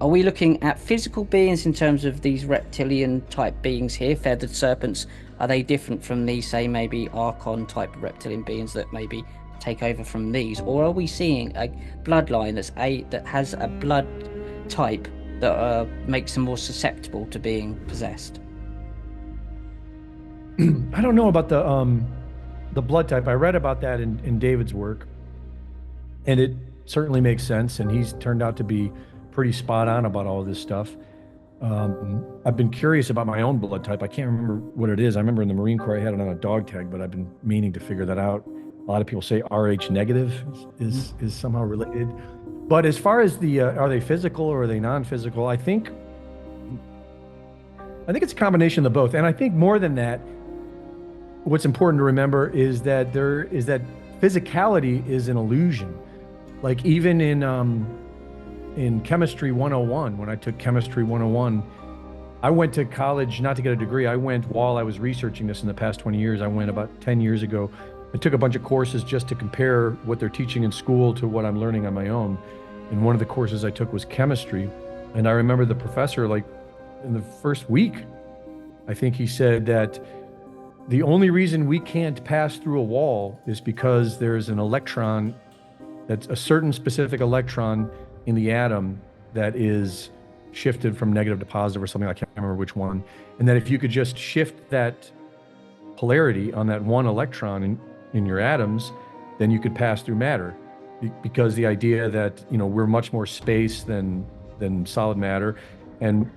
Are we looking at physical beings in terms of these reptilian type beings here, feathered serpents? Are they different from these, say, maybe Archon type reptilian beings that maybe take over from these? Or are we seeing a bloodline that has a blood type that makes them more susceptible to being possessed? I don't know about the blood type. I read about that in David's work, and it certainly makes sense. And he's turned out to be pretty spot on about all of this stuff. I've been curious about my own blood type. I can't remember what it is. I remember in the Marine Corps I had it on a dog tag, but I've been meaning to figure that out. A lot of people say Rh negative is somehow related. But as far as the are they physical or are they non-physical? I think it's a combination of both. And I think more than that, what's important to remember is that physicality is an illusion. Like even in chemistry 101, when I took chemistry 101, I went to college not to get a degree. I went while I was researching this in the past 20 years. I went about 10 years ago. I took a bunch of courses just to compare what they're teaching in school to what I'm learning on my own. And one of the courses I took was chemistry. And I remember the professor, like in the first week, I think he said that the only reason we can't pass through a wall is because there's an electron, that's a certain specific electron in the atom that is shifted from negative to positive or something. I can't remember which one. And that if you could just shift that polarity on that one electron in your atoms, then you could pass through matter. Because the idea that, we're much more space than solid matter. And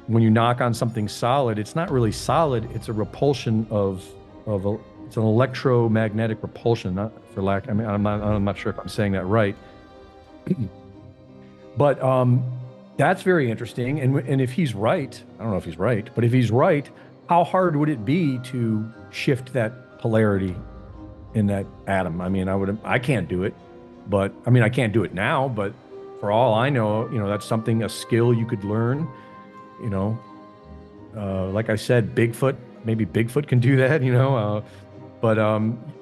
when you knock on something solid, it's not really solid. It's a repulsion it's an electromagnetic repulsion, not for lack. I mean, I'm not sure if I'm saying that right. But that's very interesting. And if he's right, I don't know if he's right, but if he's right, how hard would it be to shift that polarity in that atom? I mean, I can't do it, but I mean, I can't do it now, but for all I know, that's something, a skill you could learn. Like I said, maybe Bigfoot can do that,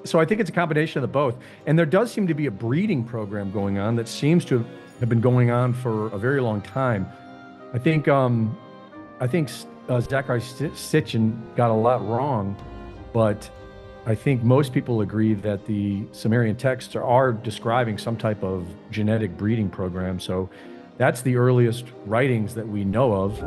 so I think it's a combination of the both. And there does seem to be a breeding program going on that seems to have been going on for a very long time. I think Zachary Sitchin got a lot wrong, but I think most people agree that the Sumerian texts are describing some type of genetic breeding program. So that's the earliest writings that we know of.